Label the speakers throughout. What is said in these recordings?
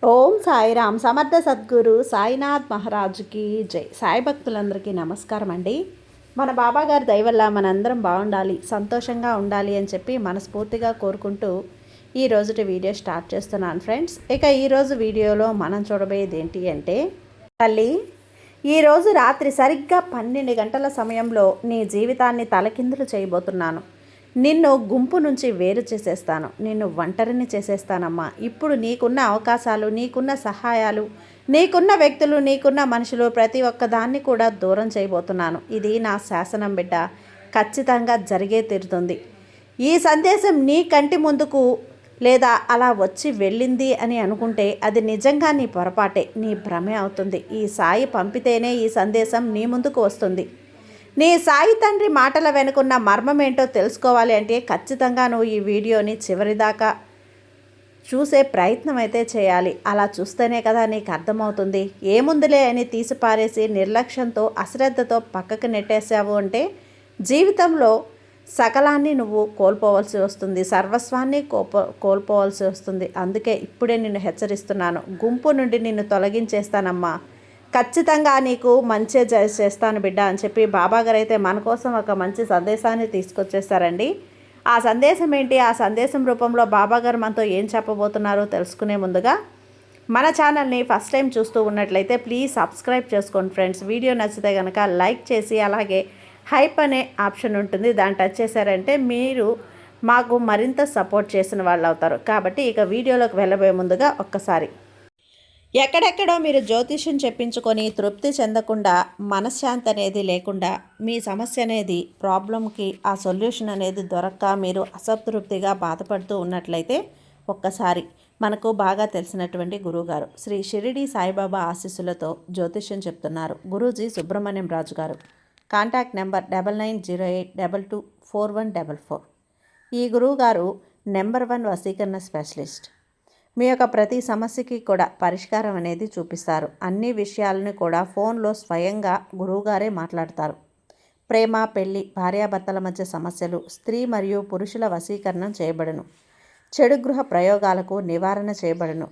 Speaker 1: ఓం సాయిరామ్. సమర్థ సద్గురు సాయినాథ్ మహారాజుకి జై. సాయి భక్తులందరికీ నమస్కారం అండి. మన బాబాగారి దయ వల్ల మనందరం బాగుండాలి, సంతోషంగా ఉండాలి అని చెప్పి మనస్ఫూర్తిగా కోరుకుంటూ ఈ రోజుటి వీడియో స్టార్ట్ చేస్తున్నాను ఫ్రెండ్స్. ఇక ఈరోజు వీడియోలో మనం చూడబోయేది ఏంటి అంటే, తల్లి, ఈరోజు రాత్రి సరిగ్గా 12 గంటల సమయంలో నీ జీవితాన్ని తలకిందులు చేయబోతున్నాను. నిన్ను గుంపు నుంచి వేరు చేసేస్తాను, నిన్ను ఒంటరిని చేసేస్తానమ్మా. ఇప్పుడు నీకున్న అవకాశాలు, నీకున్న సహాయాలు, నీకున్న వ్యక్తులు, నీకున్న మనుషులు ప్రతి ఒక్కదాన్ని కూడా దూరం చేయబోతున్నాను. ఇది నా శాసనం బిడ్డ, ఖచ్చితంగా జరిగే తీరుతుంది. ఈ సందేశం నీ కంటి ముందుకు లేదా అలా వచ్చి వెళ్ళింది అని అనుకుంటే అది నిజంగా నీ పొరపాటే, నీ భ్రమే అవుతుంది. ఈ సాయి పంపితేనే ఈ సందేశం నీ ముందుకు వస్తుంది. నీ సాయి తండ్రి మాటల వెనుకున్న మర్మం ఏంటో తెలుసుకోవాలి అంటే ఖచ్చితంగా నువ్వు ఈ వీడియోని చివరిదాకా చూసే ప్రయత్నం అయితే చేయాలి. అలా చూస్తేనే కదా నీకు అర్థమవుతుంది. ఏముందిలే అని తీసిపారేసి నిర్లక్ష్యంతో, అశ్రద్ధతో పక్కకు నెట్టేసావు అంటే జీవితంలో సకలాన్ని నువ్వు కోల్పోవలసి వస్తుంది, సర్వస్వాన్ని కోల్పోవలసి వస్తుంది. అందుకే ఇప్పుడే నిన్ను హెచ్చరిస్తున్నాను, గుంపు నుండి నిన్ను తొలగించేస్తానమ్మా. ఖచ్చితంగా నీకు మంచి చేస్తాను బిడ్డ అని చెప్పి బాబాగారు అయితే మన కోసం ఒక మంచి సందేశాన్ని తీసుకొచ్చేస్తారండి. ఆ సందేశం ఏంటి, ఆ సందేశం రూపంలో బాబాగారు మనతో ఏం చెప్పబోతున్నారో తెలుసుకునే ముందుగా మన ఛానల్ని ఫస్ట్ టైం చూస్తూ ఉన్నట్లయితే ప్లీజ్ సబ్స్క్రైబ్ చేసుకోండి ఫ్రెండ్స్. వీడియో నచ్చితే కనుక లైక్ చేసి, అలాగే హైప్ అనే ఆప్షన్ ఉంటుంది, దాన్ని టచ్ చేశారంటే మీరు మాకు మరింత సపోర్ట్ చేసిన వాళ్ళు అవుతారు. కాబట్టి ఇక వీడియోలోకి వెళ్ళబోయే ముందుగా ఒక్కసారి, ఎక్కడెక్కడో మీరు జ్యోతిష్యం చెప్పించుకొని తృప్తి చెందకుండా, మనశ్శాంతి అనేది లేకుండా, మీ సమస్య అనేది ప్రాబ్లంకి ఆ సొల్యూషన్ అనేది దొరక్క మీరు అసంతృప్తిగా బాధపడుతూ ఉన్నట్లయితే ఒక్కసారి మనకు బాగా తెలిసినటువంటి గురువుగారు శ్రీ షిరిడి సాయిబాబా ఆశీస్సులతో జ్యోతిష్యం చెప్తున్నారు గురూజీ సుబ్రహ్మణ్యం రాజు గారు. Contact number 9908224144. ఈ గురువుగారు నెంబర్ 1 వశీకరణ స్పెషలిస్ట్. మీ యొక్క ప్రతి సమస్యకి కూడా పరిష్కారం అనేది చూపిస్తారు. అన్ని విషయాలను కూడా ఫోన్లో స్వయంగా గురువుగారే మాట్లాడతారు. ప్రేమ, పెళ్లి, భార్యాభర్తల మధ్య సమస్యలు, స్త్రీ మరియు పురుషుల వశీకరణం చేయబడును. చెడు గృహ ప్రయోగాలకు నివారణ చేయబడును.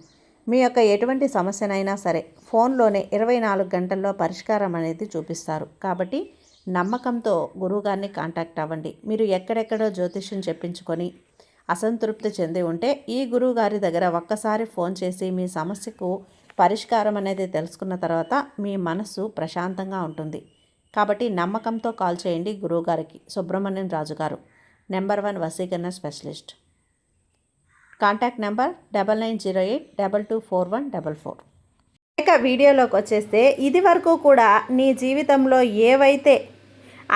Speaker 1: మీ యొక్క ఎటువంటి సమస్యనైనా సరే ఫోన్లోనే 24 గంటల్లో పరిష్కారం అనేది చూపిస్తారు. కాబట్టి నమ్మకంతో గురువుగారిని కాంటాక్ట్ అవ్వండి. మీరు ఎక్కడెక్కడో జ్యోతిష్యం చెప్పించుకొని అసంతృప్తి చెంది ఉంటే ఈ గురువు గారి దగ్గర ఒక్కసారి ఫోన్ చేసి మీ సమస్యకు పరిష్కారం అనేది తెలుసుకున్న తర్వాత మీ మనసు ప్రశాంతంగా ఉంటుంది. కాబట్టి నమ్మకంతో కాల్ చేయండి గురువుగారికి. సుబ్రహ్మణ్యం రాజు గారు, నెంబర్ 1 వశీకరణ స్పెషలిస్ట్. Contact number 9908224144. ఇక వీడియోలోకి వచ్చేస్తే, ఇది వరకు కూడా నీ జీవితంలో ఏవైతే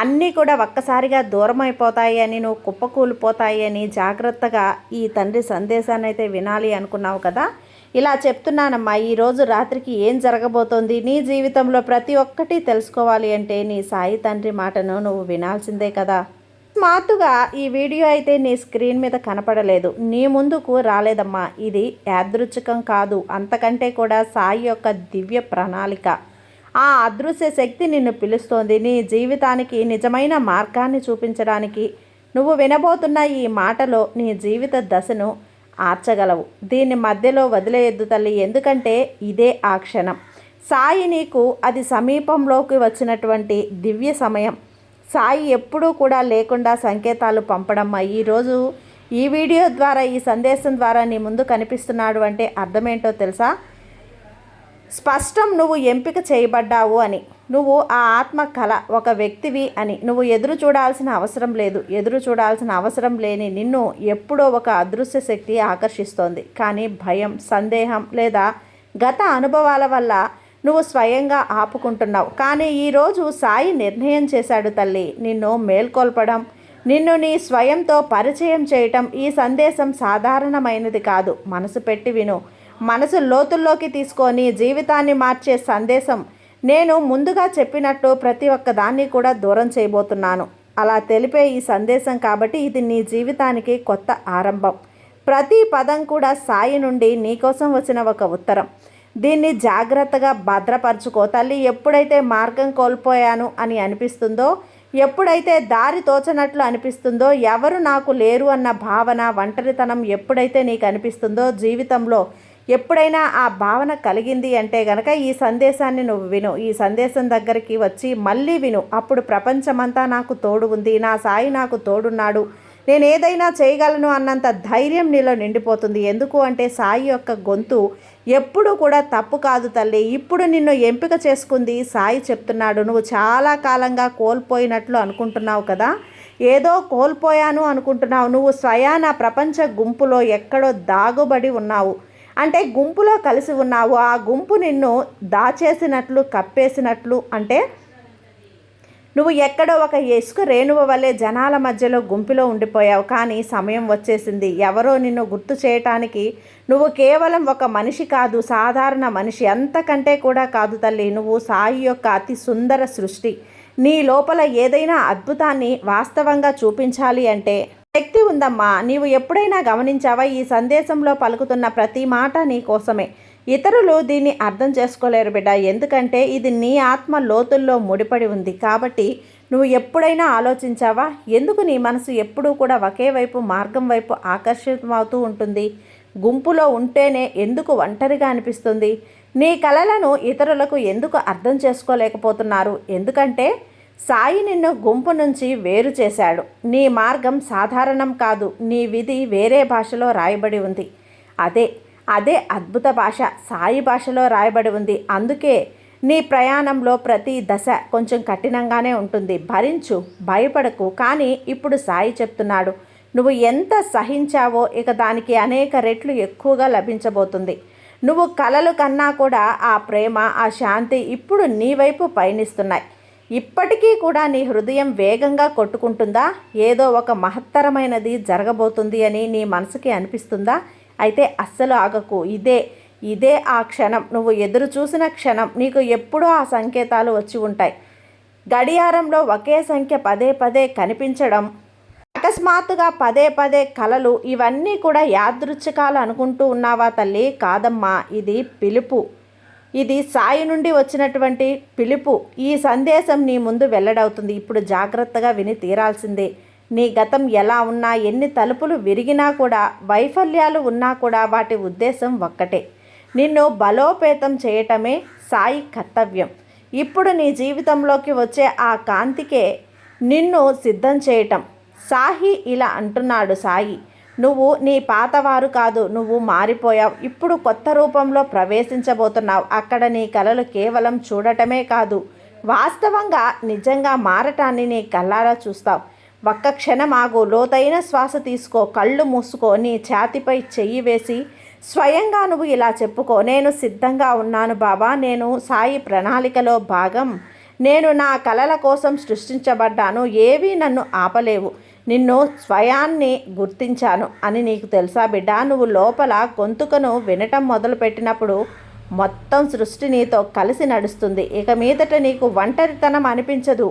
Speaker 1: అన్నీ కూడా ఒక్కసారిగా దూరం అయిపోతాయి అని, నువ్వు కుప్పకూలిపోతాయి అని జాగ్రత్తగా ఈ తండ్రి సందేశాన్ని అయితే వినాలి అనుకున్నావు కదా. ఇలా చెప్తున్నానమ్మా, ఈరోజు రాత్రికి ఏం జరగబోతోంది నీ జీవితంలో ప్రతి ఒక్కటి తెలుసుకోవాలి అంటే నీ సాయి తండ్రి మాటను నువ్వు వినాల్సిందే కదా. స్మార్ట్గా ఈ వీడియో అయితే నీ స్క్రీన్ మీద కనపడలేదు, నీ ముందుకు రాలేదమ్మా. ఇది యాదృచ్ఛికం కాదు, అంతకంటే కూడా సాయి యొక్క దివ్య ప్రణాళిక. ఆ అదృశ్య శక్తి నిన్ను పిలుస్తోంది నీ జీవితానికి నిజమైన మార్గాన్ని చూపించడానికి. నువ్వు వినబోతున్న ఈ మాటలో నీ జీవిత దశను ఆర్చగలవు. దీన్ని మధ్యలో వదిలేయొద్దు తల్లి, ఎందుకంటే ఇదే ఆ క్షణం. సాయి నీకు అది సమీపంలోకి వచ్చినటువంటి దివ్య సమయం. సాయి ఎప్పుడూ కూడా లేకుండా సంకేతాలు పంపడమ్మా. ఈరోజు ఈ వీడియో ద్వారా, ఈ సందేశం ద్వారా నీ ముందు కనిపిస్తున్నాడు అంటే అర్థమేంటో తెలుసా? స్పష్టం, నువ్వు ఎంపిక చేయబడ్డావు అని, నువ్వు ఆ ఆత్మ కళ, ఒక వ్యక్తివి అని. నువ్వు ఎదురు చూడాల్సిన అవసరం లేదు. ఎదురు చూడాల్సిన అవసరం లేని నిన్ను ఎప్పుడో ఒక అదృశ్య శక్తి ఆకర్షిస్తోంది. కానీ భయం, సందేహం లేదా గత అనుభవాల వల్ల నువ్వు స్వయంగా ఆపుకుంటున్నావు. కానీ ఈరోజు సాయి నిర్ణయం చేశాడు తల్లి, నిన్ను మేల్కొల్పడం, నిన్ను నీ స్వయంతో పరిచయం చేయటం. ఈ సందేశం సాధారణమైనది కాదు. మనసు పెట్టి విను, మనసు లోతుల్లోకి తీసుకొని జీవితాన్ని మార్చే సందేశం. నేను ముందుగా చెప్పినట్టు ప్రతి ఒక్క దాన్ని కూడా దూరం చేయబోతున్నాను అలా తెలిపే ఈ సందేశం. కాబట్టి ఇది నీ జీవితానికి కొత్త ఆరంభం. ప్రతి పదం కూడా సాయి నుండి నీకోసం వచ్చిన ఒక ఉత్తరం. దీన్ని జాగ్రత్తగా భద్రపరచుకో తల్లి. ఎప్పుడైతే మార్గం కోల్పోయాను అని అనిపిస్తుందో, ఎప్పుడైతే దారి తోచనట్లు అనిపిస్తుందో, ఎవరు నాకు లేరు అన్న భావన, ఒంటరితనం ఎప్పుడైతే నీకు అనిపిస్తుందో, జీవితంలో ఎప్పుడైనా ఆ భావన కలిగింది అంటే గనక ఈ సందేశాన్ని నువ్వు విను. ఈ సందేశం దగ్గరికి వచ్చి మళ్ళీ విను. అప్పుడు ప్రపంచమంతా నాకు తోడు ఉంది, నా సాయి నాకు తోడున్నాడు, నేను ఏదైనా చేయగలను అన్నంత ధైర్యం నీలో నిండిపోతుంది. ఎందుకు అంటే సాయి యొక్క గొంతు ఎప్పుడు కూడా తప్పు కాదు తల్లి. ఇప్పుడు నిన్ను ఎంపిక చేసుకుంది సాయి చెప్తున్నాడు. నువ్వు చాలా కాలంగా కోల్పోయినట్లు అనుకుంటున్నావు కదా, ఏదో కోల్పోయాను అనుకుంటున్నావు. నువ్వు స్వయాన ప్రపంచ గుంపులో ఎక్కడో దాగుబడి ఉన్నావు. అంటే గుంపులో కలిసి ఉన్నావు. ఆ గుంపు నిన్ను దాచేసినట్లు, కప్పేసినట్లు. అంటే నువ్వు ఎక్కడో ఒక ఇసుక రేణువ వలె జనాల మధ్యలో గుంపులో ఉండిపోయావు. కానీ సమయం వచ్చేసింది. ఎవరో నిన్ను గుర్తు చేయటానికి. నువ్వు కేవలం ఒక మనిషి కాదు, సాధారణ మనిషి. అంతకంటే కూడా కాదు తల్లి. నువ్వు సాయి యొక్క అతి సుందర సృష్టి. నీ లోపల ఏదైనా అద్భుతాన్ని వాస్తవంగా చూపించాలి అంటే శక్తి ఉందమ్మా. నీవు ఎప్పుడైనా గమనించావా? ఈ సందేశంలో పలుకుతున్న ప్రతి మాట నీ కోసమే. ఇతరులు దీన్ని అర్థం చేసుకోలేరు బిడ్డ. ఎందుకంటే ఇది నీ ఆత్మ లోతుల్లో ముడిపడి ఉంది. కాబట్టి నువ్వు ఎప్పుడైనా ఆలోచించావా, ఎందుకు నీ మనసు ఎప్పుడూ కూడా ఒకే వైపు, మార్గం వైపు ఆకర్షితమవుతూ ఉంటుంది? గుంపులో ఉంటేనే ఎందుకు ఒంటరిగా అనిపిస్తుంది? నీ కలలను ఇతరులకు ఎందుకు అర్థం చేసుకోలేకపోతున్నారు? ఎందుకంటే సాయి నిన్ను గుంపు నుంచి వేరు చేశాడు. నీ మార్గం సాధారణం కాదు. నీ విధి వేరే భాషలో రాయబడి ఉంది. అదే అద్భుత భాష, సాయి భాషలో రాయబడి ఉంది. అందుకే నీ ప్రయాణంలో ప్రతి దశ కొంచెం కఠినంగానే ఉంటుంది. భరించు, భయపడకు. కానీ ఇప్పుడు సాయి చెప్తున్నాడు, నువ్వు ఎంత సహించావో ఇక దానికి అనేక రెట్లు ఎక్కువగా లభించబోతుంది. నువ్వు కలలు కన్నా కూడా ఆ ప్రేమ, ఆ శాంతి ఇప్పుడు నీ వైపు పయనిస్తున్నాయి. ఇప్పటికీ కూడా నీ హృదయం వేగంగా కొట్టుకుంటుందా? ఏదో ఒక మహత్తరమైనది జరగబోతుంది అని నీ మనసుకి అనిపిస్తుందా? అయితే అస్సలు ఆగకు. ఇదే ఆ క్షణం, నువ్వు ఎదురు చూసిన క్షణం. నీకు ఎప్పుడూ ఆ సంకేతాలు వచ్చి ఉంటాయి. గడియారంలో ఒకే సంఖ్య పదే పదే కనిపించడం, అకస్మాత్తుగా పదే పదే కలలు, ఇవన్నీ కూడా యాదృచ్ఛికాలు అనుకుంటూ ఉన్నావా తల్లి? కాదమ్మా, ఇది పిలుపు. ఇది సాయి నుండి వచ్చినటువంటి పిలుపు. ఈ సందేశం నీ ముందు వెల్లడవుతుంది. ఇప్పుడు జాగ్రత్తగా విని తీరాల్సిందే. నీ గతం ఎలా ఉన్నా, ఎన్ని తలుపులు విరిగినా కూడా, వైఫల్యాలు ఉన్నా కూడా వాటి ఉద్దేశం ఒక్కటే, నిన్ను బలోపేతం చేయటమే సాయి కర్తవ్యం. ఇప్పుడు నీ జీవితంలోకి వచ్చే ఆ కాంతికే నిన్ను సిద్ధం చేయటం. సాయి ఇలా అంటున్నాడు. సాయి, నువ్వు నీ పాతవారు కాదు, నువ్వు మారిపోయావు. ఇప్పుడు కొత్త రూపంలో ప్రవేశించబోతున్నావు. అక్కడ నీ కలలు కేవలం చూడటమే కాదు, వాస్తవంగా నిజంగా మారటాన్ని నీ కళ్ళారా చూస్తావు. ఒక్క క్షణం ఆగు, లోతైన శ్వాస తీసుకో, కళ్ళు మూసుకో, నీ ఛాతిపై చెయ్యి వేసి స్వయంగా నువ్వు ఇలా చెప్పుకో, నేను సిద్ధంగా ఉన్నాను బాబా, నేను సాయి ప్రణాళికలో భాగం, నేను నా కలల కోసం సృష్టించబడ్డాను, ఏవీ నన్ను ఆపలేవు, నిన్ను స్వయాన్ని గుర్తించాను అని నీకు తెలుసా బిడ్డ? నువ్వు లోపల గొంతుకను వినటం మొదలుపెట్టినప్పుడు మొత్తం సృష్టి నీతో కలిసి నడుస్తుంది. ఇక మీదట నీకు ఒంటరితనం అనిపించదు.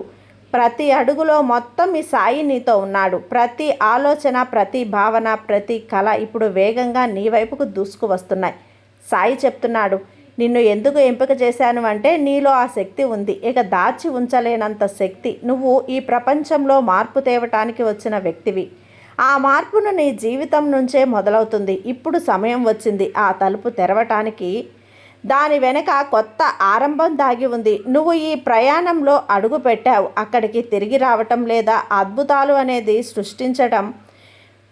Speaker 1: ప్రతి అడుగులో మొత్తం ఈ సాయి నీతో ఉన్నాడు. ప్రతి ఆలోచన, ప్రతి భావన, ప్రతి కళ ఇప్పుడు వేగంగా నీ వైపుకు దూసుకు వస్తున్నాయి. సాయి చెప్తున్నాడు, నిన్ను ఎందుకు ఎంపిక చేశాను అంటే నీలో ఆ శక్తి ఉంది, ఇక దాచి ఉంచలేనంత శక్తి. నువ్వు ఈ ప్రపంచంలో మార్పు తేవటానికి వచ్చిన వ్యక్తివి. ఆ మార్పును నీ జీవితం నుంచే మొదలవుతుంది. ఇప్పుడు సమయం వచ్చింది ఆ తలుపు తెరవటానికి. దాని వెనక కొత్త ఆరంభం దాగి ఉంది. నువ్వు ఈ ప్రయాణంలో అడుగు పెట్టావు. అక్కడికి తిరిగి రావటం లేదా అద్భుతాలు అనేది సృష్టించడం,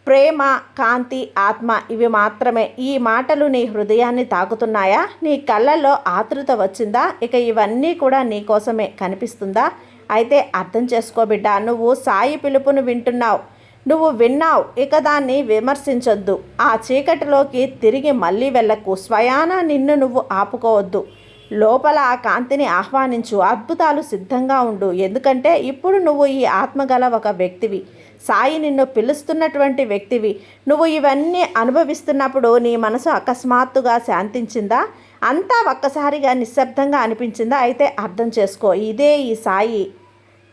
Speaker 1: ప్రేమ, కాంతి, ఆత్మ, ఇవి మాత్రమే. ఈ మాటలు నీ హృదయాన్ని తాకుతున్నాయా? నీ కళ్ళల్లో ఆతృత వచ్చిందా? ఇక ఇవన్నీ కూడా నీ కోసమే కనిపిస్తుందా? అయితే అర్థం చేసుకో బిడ్డ, నువ్వు సాయి పిలుపును వింటున్నావు, నువ్వు విన్నావు, ఇక దాన్ని విమర్శించొద్దు. ఆ చీకటిలోకి తిరిగి మళ్ళీ వెళ్ళకు. స్వయాన నిన్ను నువ్వు ఆపుకోవద్దు. లోపల ఆ కాంతిని ఆహ్వానించు. అద్భుతాలు సిద్ధంగా ఉండు. ఎందుకంటే ఇప్పుడు నువ్వు ఈ ఆత్మగల ఒక వ్యక్తివి. సాయి నిన్ను పిలుస్తున్నటువంటి వ్యక్తివి. నువ్వు ఇవన్నీ అనుభవిస్తున్నప్పుడు నీ మనసు అకస్మాత్తుగా శాంతించిందా? అంతా ఒక్కసారిగా నిశ్శబ్దంగా అనిపించిందా? అయితే అర్థం చేసుకో, ఇదే ఈ సాయి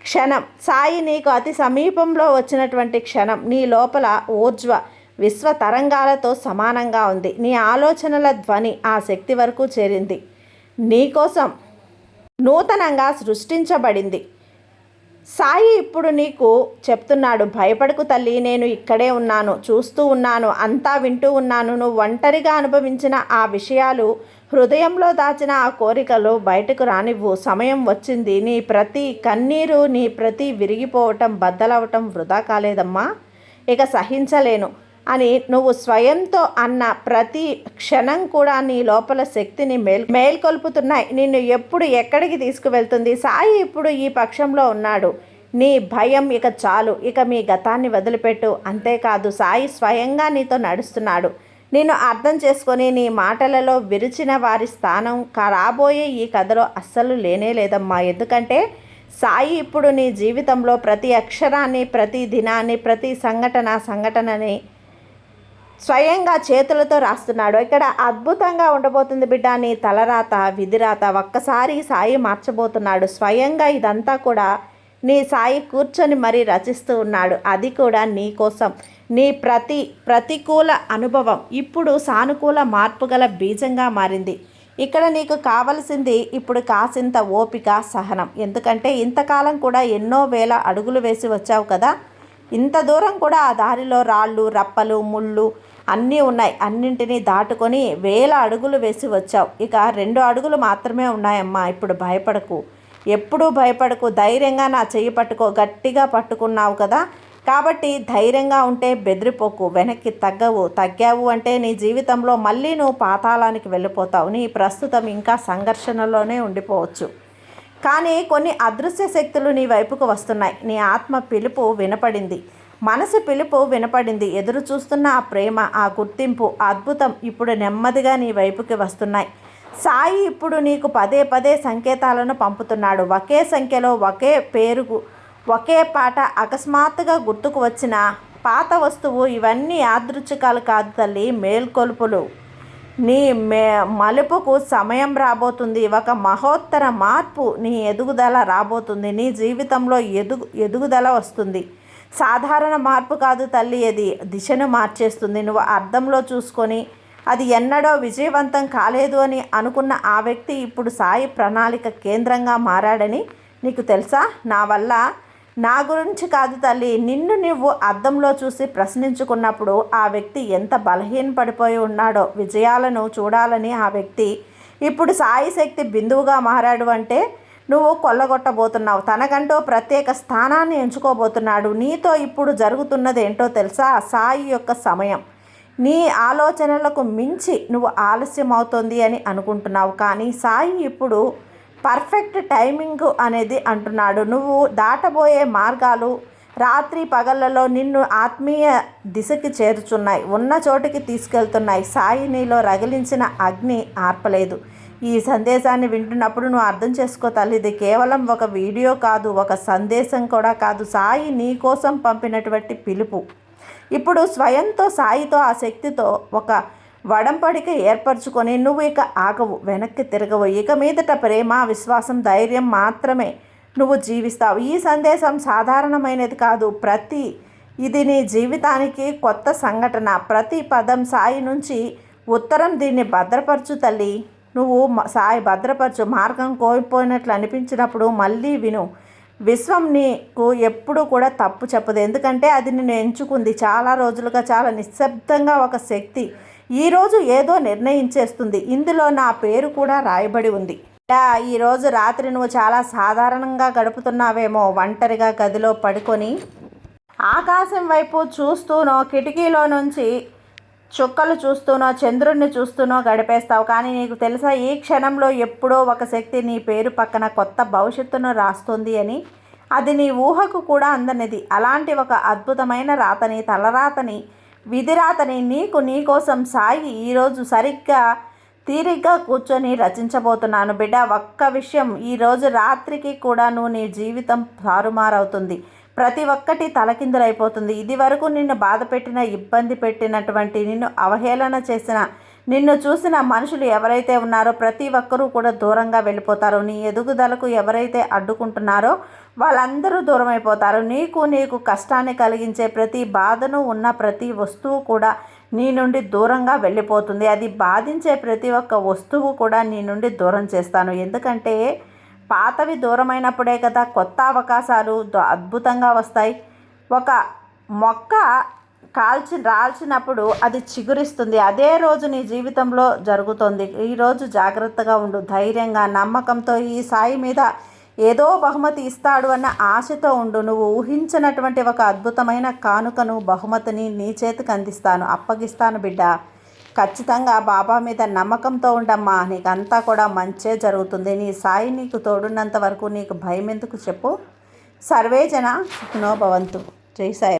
Speaker 1: క్షణం. సాయి నీకు అతి సమీపంలో వచ్చినటువంటి క్షణం. నీ లోపల ఊర్జ్వ విశ్వ తరంగాలతో సమానంగా ఉంది. నీ ఆలోచనల ధ్వని ఆ శక్తి వరకు చేరింది. నీకోసం నూతనంగా సృష్టించబడింది. సాయి ఇప్పుడు నీకు చెప్తున్నాడు, భయపడకు తల్లి, నేను ఇక్కడే ఉన్నాను, చూస్తూ ఉన్నాను, అంతా వింటూ ఉన్నాను. నువ్వు ఒంటరిగా అనుభవించిన ఆ విషయాలు, హృదయంలో దాచిన ఆ కోరికలు బయటకు రానివ్వు. సమయం వచ్చింది. నీ ప్రతి కన్నీరు, నీ ప్రతి విరిగిపోవటం, బద్దలవటం వృధా కాలేదమ్మా. ఇక సహించలేను అని నువ్వు స్వయంతో అన్న ప్రతి క్షణం కూడా నీ లోపల శక్తిని మేల్కొల్పుతున్నాయి. నిన్ను ఎప్పుడు ఎక్కడికి తీసుకువెళ్తుంది? సాయి ఇప్పుడు ఈ పక్షంలో ఉన్నాడు. నీ భయం ఇక చాలు, ఇక మీ గతాన్ని వదిలిపెట్టు. అంతేకాదు, సాయి స్వయంగా నీతో నడుస్తున్నాడు. నిన్ను అర్థం చేసుకొని నీ మాటలలో విరిచిన వారి స్థానం రాబోయే ఈ కథలో అస్సలు లేనే లేదమ్మా. ఎందుకంటే సాయి ఇప్పుడు నీ జీవితంలో ప్రతి అక్షరాన్ని, ప్రతి దినాన్ని, ప్రతి సంఘటనని స్వయంగా చేతులతో రాస్తున్నాడు. ఇక్కడ అద్భుతంగా ఉండబోతుంది బిడ్డ నీ తలరాత, విధిరాత. ఒక్కసారి సాయి మార్చబోతున్నాడు. స్వయంగా ఇదంతా కూడా నీ సాయి కూర్చొని మరీ రచిస్తూ ఉన్నాడు. అది కూడా నీ కోసం. నీ ప్రతికూల అనుభవం ఇప్పుడు సానుకూల మార్పు గల బీజంగా మారింది. ఇక్కడ నీకు కావలసింది ఇప్పుడు కాసింత ఓపిక, సహనం. ఎందుకంటే ఇంతకాలం కూడా ఎన్నో వేల అడుగులు వేసి వచ్చావు కదా. ఇంత దూరం కూడా ఆ దారిలో రాళ్ళు, రప్పలు, ముళ్ళు అన్నీ ఉన్నాయి. అన్నింటినీ దాటుకొని వేల అడుగులు వేసి వచ్చావు. ఇక 2 అడుగులు మాత్రమే ఉన్నాయమ్మా. ఇప్పుడు భయపడకు, ఎప్పుడూ భయపడకు. ధైర్యంగా నా చెయ్యి పట్టుకో. గట్టిగా పట్టుకున్నావు కదా, కాబట్టి ధైర్యంగా ఉంటే బెదిరిపోకు, వెనక్కి తగ్గావు అంటే నీ జీవితంలో మళ్ళీ నువ్వు పాతాళానికి వెళ్ళిపోతావు. నీ ప్రస్తుతం ఇంకా సంఘర్షణలోనే ఉండిపోవచ్చు. కానీ కొన్ని అదృశ్య శక్తులు నీ వైపుకు వస్తున్నాయి. నీ ఆత్మ పిలుపు వినపడింది, మనసు పిలుపు వినపడింది. ఎదురు చూస్తున్న ఆ ప్రేమ, ఆ గుర్తింపు, అద్భుతం ఇప్పుడు నెమ్మదిగా నీ వైపుకి వస్తున్నాయి. సాయి ఇప్పుడు నీకు పదే పదే సంకేతాలను పంపుతున్నాడు. ఒకే సంఖ్యలో, ఒకే పేరుకు, ఒకే పాట అకస్మాత్తుగా గుర్తుకు వచ్చిన పాత వస్తువు. ఇవన్నీ యాదృచ్ఛికాలు కాదు తల్లి, మేల్కొల్పులు. నీ మలుపుకు సమయం రాబోతుంది. ఒక మహోత్తర మార్పు, నీ ఎదుగుదల రాబోతుంది. నీ జీవితంలో ఎదుగుదల వస్తుంది. సాధారణ మార్పు కాదు తల్లి, అది దిశను మార్చేస్తుంది. నువ్వు అద్దంలో చూసుకొని అది ఎన్నడో విజయవంతం కాలేదు అని అనుకున్న ఆ వ్యక్తి ఇప్పుడు సాయి ప్రణాళిక కేంద్రంగా మారాడని నీకు తెలుసా? నా గురించి కాదు తల్లి, నిన్ను నువ్వు అద్దంలో చూసి ప్రశ్నించుకున్నప్పుడు ఆ వ్యక్తి ఎంత బలహీనపడిపోయి ఉన్నాడో విజయాలను చూడాలని ఆ వ్యక్తి ఇప్పుడు సాయి శక్తి బిందువుగా మారాడు. అంటే నువ్వు కొల్లగొట్టబోతున్నావు. తనకంటూ ప్రత్యేక స్థానాన్ని ఎంచుకోబోతున్నాడు. నీతో ఇప్పుడు జరుగుతున్నది ఏంటో తెలుసా? సాయి యొక్క సమయం. నీ ఆలోచనలకు మించి నువ్వు ఆలస్యం అవుతుంది అని అనుకుంటున్నావు, కానీ సాయి ఇప్పుడు పర్ఫెక్ట్ టైమింగ్ అనేది అంటున్నాడు. నువ్వు దాటబోయే మార్గాలు రాత్రి పగళ్ళలో నిన్ను ఆత్మీయ దిశకి చేర్చున్నాయి, ఉన్న చోటికి తీసుకెళ్తున్నాయి. సాయి నీలో రగిలించిన అగ్ని ఆర్పలేదు. ఈ సందేశాన్ని వింటున్నప్పుడు నువ్వు అర్థం చేసుకో తల్లి, ఇది కేవలం ఒక వీడియో కాదు, ఒక సందేశం కూడా కాదు, సాయి నీ కోసం పంపినటువంటి పిలుపు. ఇప్పుడు స్వయంతో సాయితో ఆ శక్తితో ఒక వడంపడిక ఏర్పరచుకొని నువ్వు ఇక ఆగవు, వెనక్కి తిరగవు. ఇక మీదట ప్రేమ, విశ్వాసం, ధైర్యం మాత్రమే నువ్వు జీవిస్తావు. ఈ సందేశం సాధారణమైనది కాదు, ఇది నీ జీవితానికి కొత్త సంఘటన. ప్రతి పదం సాయి నుంచి ఉత్తరం. దీన్ని భద్రపరచు తల్లి, నువ్వు సాయి భద్రపరచు. మార్గం కోల్పోయినట్లు అనిపించినప్పుడు మళ్ళీ విను. విశ్వం నీకు ఎప్పుడు కూడా తప్పు చెప్పదు, ఎందుకంటే అది నిన్ను ఎంచుకుంది. చాలా రోజులుగా చాలా నిశ్శబ్దంగా ఒక శక్తి ఈరోజు ఏదో నిర్ణయించేస్తుంది. ఇందులో నా పేరు కూడా రాయబడి ఉంది. ఈరోజు రాత్రి నువ్వు చాలా సాధారణంగా గడుపుతున్నావేమో. ఒంటరిగా గదిలో పడుకొని ఆకాశం వైపు చూస్తూనో, కిటికీలో నుంచి చుక్కలు చూస్తూనో, చంద్రుడిని చూస్తూనో గడిపేస్తావు. కానీ నీకు తెలుసా, ఈ క్షణంలో ఎప్పుడో ఒక శక్తి నీ పేరు పక్కన కొత్త భవిష్యత్తును రాస్తుంది అని. అది నీ ఊహకు కూడా అందనిది. అలాంటి ఒక అద్భుతమైన రాతని, తలరాతని, విధిరాతని నీకోసం సాయి ఈరోజు తీరిగ్గా కూర్చొని రచించబోతున్నాను. బిడ్డ, ఒక్క విషయం, ఈరోజు రాత్రికి కూడా నీ జీవితం తారుమారవుతుంది. ప్రతి ఒక్కటి తలకిందులైపోతుంది. ఇది వరకు నిన్ను బాధ పెట్టిన, ఇబ్బంది పెట్టినటువంటి, నిన్ను అవహేళన చేసిన, నిన్ను చూసిన మనుషులు ఎవరైతే ఉన్నారో ప్రతి ఒక్కరూ కూడా దూరంగా వెళ్ళిపోతారు. నీ ఎదుగుదలకు ఎవరైతే అడ్డుకుంటున్నారో వాళ్ళందరూ దూరం అయిపోతారు. నీకు కష్టాన్ని కలిగించే ప్రతి బాధను ఉన్న ప్రతి వస్తువు కూడా నీ నుండి దూరంగా వెళ్ళిపోతుంది. అది బాధించే ప్రతి ఒక్క వస్తువు కూడా నీ నుండి దూరం చేస్తాను. ఎందుకంటే పాతవి దూరమైనప్పుడే కదా కొత్త అవకాశాలు అద్భుతంగా వస్తాయి. ఒక మొక్క రాల్చినప్పుడు అది చిగురిస్తుంది. అదే రోజు నీ జీవితంలో జరుగుతుంది. ఈరోజు జాగ్రత్తగా ఉండు, ధైర్యంగా నమ్మకంతో ఈ సాయి మీద ఏదో బహుమతి ఇస్తాడు అన్న ఆశతో ఉండు. నువ్వు ఊహించినటువంటి ఒక అద్భుతమైన కానుకను, బహుమతిని నీ చేతికి అప్పగిస్తాను బిడ్డ. ఖచ్చితంగా బాబా మీద నమ్మకంతో ఉండమ్మా. నీకంతా కూడా మంచే జరుగుతుంది. నీ సాయి నీకు తోడున్నంత వరకు నీకు భయం ఎందుకు చెప్పు. సర్వేజన సుఖినో భవంతు. జై సాయి.